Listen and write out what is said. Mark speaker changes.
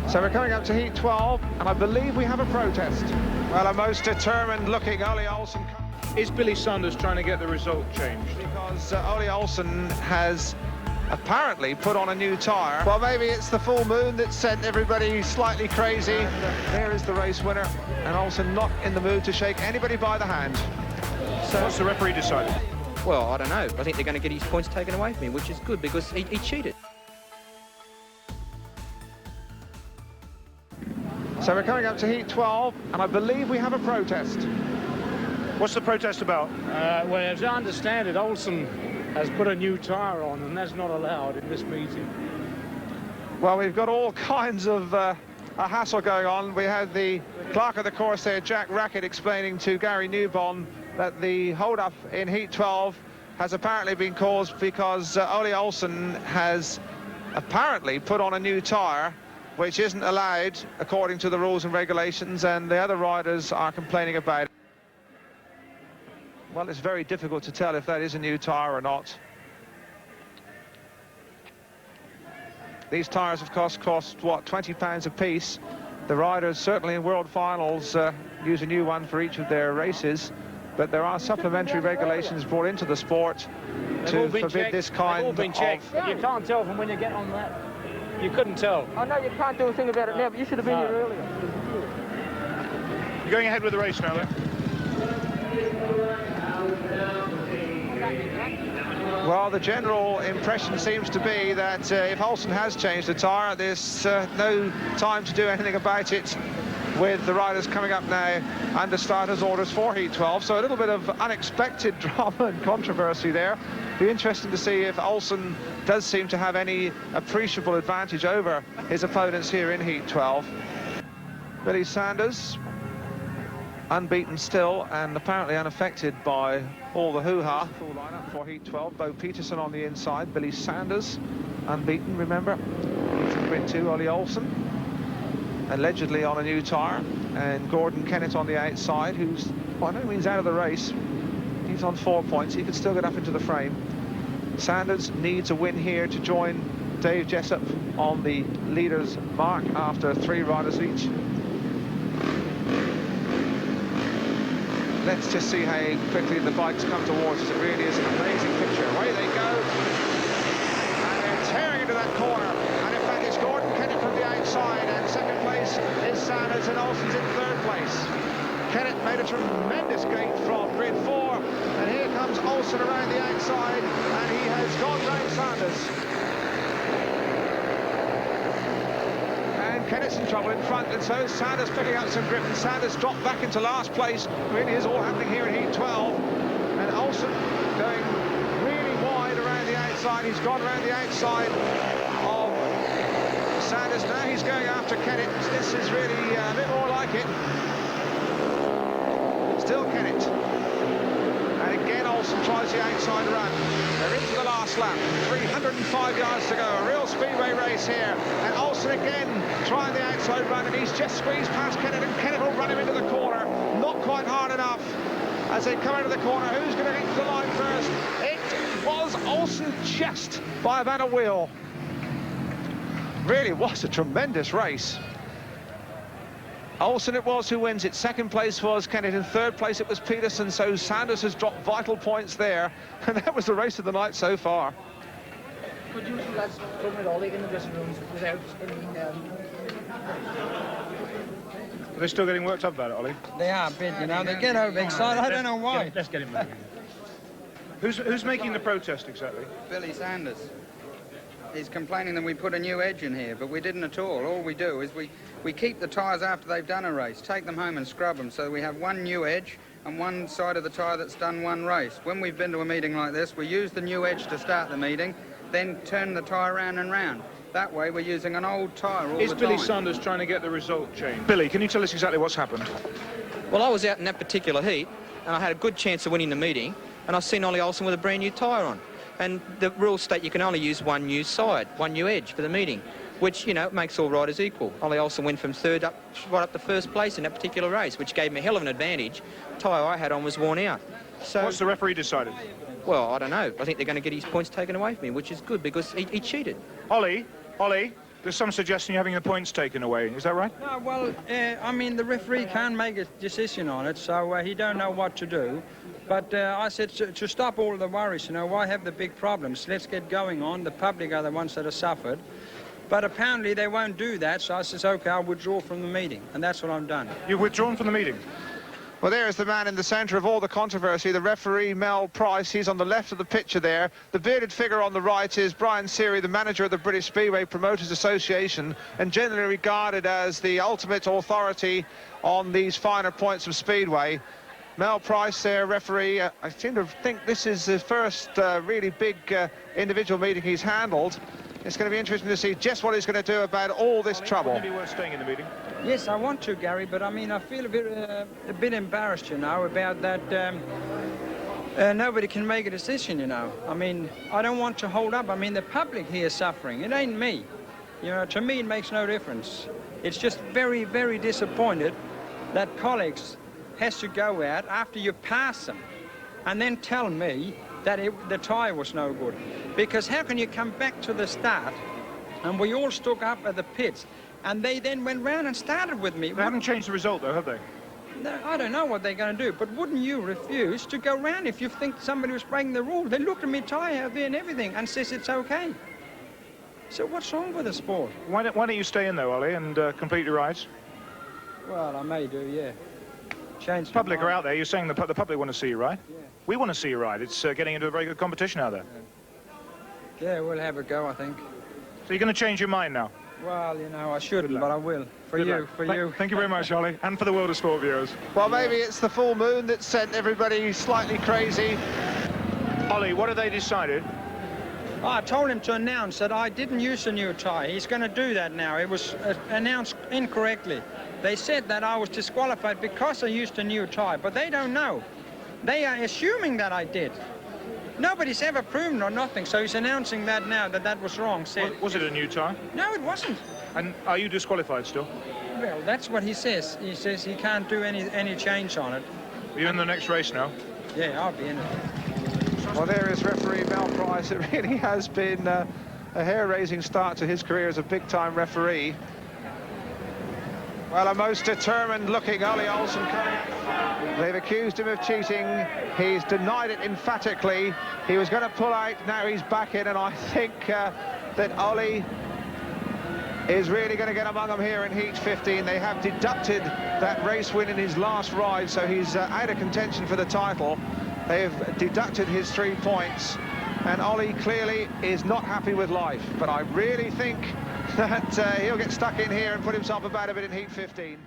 Speaker 1: So we're coming up to heat 12, and I believe we have a protest. Well, a most determined-looking Ole Olsen.
Speaker 2: Is Billy Sanders trying to get the result changed?
Speaker 1: Because Ole Olsen has apparently put on a new tyre. Well, maybe it's the full moon that sent everybody slightly crazy. And there is the race winner, and Olsen not in the mood to shake anybody by the hand.
Speaker 2: So what's the referee decided?
Speaker 3: Well, I don't know. I think they're going to get his points taken away from him, which is good because he cheated.
Speaker 1: So we're coming up to heat 12, and I believe we have a protest.
Speaker 2: What's the protest about?
Speaker 4: Well, as I understand it, Olsen has put a new tyre on, and that's not allowed in this meeting.
Speaker 1: Well, we've got all kinds of a hassle going on. We had the clerk of the course there, Jack Rackett, explaining to Gary Newbon that the hold-up in heat 12 has apparently been caused because Ole Olsen has apparently put on a new tyre, which isn't allowed according to the rules and regulations, and the other riders are complaining about it. Well, it's very difficult to tell if that is a new tyre or not. These tyres, of course, cost, what, £20 a piece. The riders, certainly in World Finals, use a new one for each of their races, but there are supplementary regulations brought into the sport to forbid this kind of...
Speaker 4: You can't tell from when you get on that. You couldn't tell.
Speaker 5: I know you can't do a thing about it now, but you should have been here earlier.
Speaker 2: You're going ahead with the race now, then?
Speaker 1: Well, the general impression seems to be that if Olsen has changed the tyre, there's no time to do anything about it, with the riders coming up now under starters' orders for heat 12. So a little bit of unexpected drama and controversy there. Be interesting to see if Olsen does seem to have any appreciable advantage over his opponents here in heat 12. Billy Sanders, unbeaten still and apparently unaffected by all the hoo-ha. Full lineup for heat 12. Bo Peterson on the inside. Billy Sanders, unbeaten, remember. Grid 2, Ole Olsen, allegedly on a new tyre, and Gordon Kennett on the outside, who's by no means out of the race. He's on 4 points. He could still get up into the frame. Sanders needs a win here to join Dave Jessup on the leader's mark after 3 riders each. Let's just see how quickly the bikes come towards us. It really is an amazing picture. Away they go. And they're tearing into that corner. And in fact, it's Gordon Kennett from the outside. And second place is Sanders, and Olsen's in third place. Kennett made a tremendous gate from grid 4. And here comes Olsen around the outside. And he has gone round Sanders. Kennett's in trouble in front, and so Sanders picking up some grip, and Sanders dropped back into last place. Really is all happening here in heat 12. And Olsen going really wide around the outside. He's gone around the outside of Sanders. Now he's going after Kennett. This is really a bit more like it. Still Kennett. And again Olsen tries the outside run. They're into the last lap. 305 yards to go. A real speedway race here. And Olsen again trying the outside run, and he's just squeezed past Kennett, and Kennett will run him into the corner. Not quite hard enough as they come into the corner. Who's going to get to the line first? It was Olsen just by about a wheel. Really was a tremendous race. Olsen it was who wins it. Second place was Kennett. In third place it was Peterson. So Sanders has dropped vital points there. And that was the race of the night so far.
Speaker 5: Could you lads come with Ole in the dressing rooms without any...
Speaker 2: Are they still getting worked up about it, Ollie?
Speaker 6: They are a bit, you know. They get overexcited. I don't know why.
Speaker 2: Let's get him moving. Who's making the protest exactly?
Speaker 6: Billy Sanders. He's complaining that we put a new edge in here, but we didn't at all. All we do is we keep the tyres after they've done a race, take them home and scrub them, so we have one new edge and one side of the tyre that's done one race. When we've been to a meeting like this, we use the new edge to start the meeting, then turn the tyre round and round. That way we're using an old tyre all the time.
Speaker 2: Is Billy Sanders trying to get the result changed? Billy, can you tell us exactly what's happened?
Speaker 3: Well, I was out in that particular heat, and I had a good chance of winning the meeting, and I've seen Ole Olsen with a brand new tyre on. And the rules state you can only use one new side, one new edge for the meeting, which, you know, makes all riders equal. Ole Olsen went from third up, right up to first place in that particular race, which gave him a hell of an advantage. The tyre I had on was worn out. So,
Speaker 2: what's the referee decided?
Speaker 3: Well, I don't know. I think they're going to get his points taken away from him, which is good because he cheated.
Speaker 2: Ollie, There's some suggestion you're having the points taken away. Is that right?
Speaker 6: No, well, I mean, the referee can't make a decision on it, so he don't know what to do. But I said to stop all the worries, you know, why have the big problems? Let's get going on. The public are the ones that have suffered. But apparently they won't do that, so I says, OK, I'll withdraw from the meeting. And that's what I've done.
Speaker 2: You've withdrawn from the meeting?
Speaker 1: Well, there's the man in the centre of all the controversy, the referee, Mel Price. He's on the left of the picture there. The bearded figure on the right is Brian Seary, the manager of the British Speedway Promoters Association, and generally regarded as the ultimate authority on these finer points of Speedway. Mel Price there, referee. I seem to think this is the first really big individual meeting he's handled. It's going to be interesting to see just what he's going to do about all this trouble.
Speaker 2: Wouldn't it be worth staying in the meeting?
Speaker 6: Yes, I want to, Gary, but I mean, I feel a bit embarrassed, you know, about that. Nobody can make a decision, you know. I mean, I don't want to hold up. I mean, the public here is suffering. It ain't me. You know, to me, it makes no difference. It's just very, very disappointed that colleagues has to go out after you pass them and then tell me that the tyre was no good. Because how can you come back to the start and we all stuck up at the pits and they then went round and started with me?
Speaker 2: They haven't changed the result, though, have they?
Speaker 6: No, I don't know what they're going to do, but wouldn't you refuse to go round if you think somebody was breaking the rule? They looked at me tyre out there and everything and says it's okay. So what's wrong with the sport?
Speaker 2: Why don't you stay in, though, Ollie, and complete your rides?
Speaker 6: Well, I may do, yeah. Change
Speaker 2: The public are out there. You're saying the public want to see you ride?
Speaker 6: Yeah.
Speaker 2: We want to see you ride. It's getting into a very good competition out there.
Speaker 6: Yeah, we'll have a go, I think.
Speaker 2: So you're going to change your mind now?
Speaker 6: Well, you know, I shouldn't, but I will. For
Speaker 2: Good
Speaker 6: you,
Speaker 2: luck.
Speaker 6: for you.
Speaker 2: Thank you very much, Ollie, and for the World of Sport viewers.
Speaker 1: Well, maybe it's the full moon that sent everybody slightly crazy.
Speaker 2: Ollie, what have they decided?
Speaker 6: I told him to announce that I didn't use a new tyre. He's going to do that now. It was announced incorrectly. They said that I was disqualified because I used a new tyre, but they don't know. They are assuming that I did. Nobody's ever proven or nothing, so he's announcing that now, that was wrong said.
Speaker 2: Was it a new tyre?
Speaker 6: No, it wasn't.
Speaker 2: And are you disqualified still?
Speaker 6: Well, that's what he says. He says he can't do any change on it.
Speaker 2: Are you in the next race now?
Speaker 6: Yeah, I'll be in it.
Speaker 1: Well, there is referee Mel Price. It really has been a hair-raising start to his career as a big-time referee. Well, a most determined-looking Ole Olsen coming. They've accused him of cheating. He's denied it emphatically. He was going to pull out. Now he's back in, and I think that Ole is really going to get among them here in Heat 15. They have deducted that race win in his last ride, so he's out of contention for the title. They've deducted his 3 points, and Ole clearly is not happy with life. But I really think that he'll get stuck in here and put himself about a bit in Heat 15.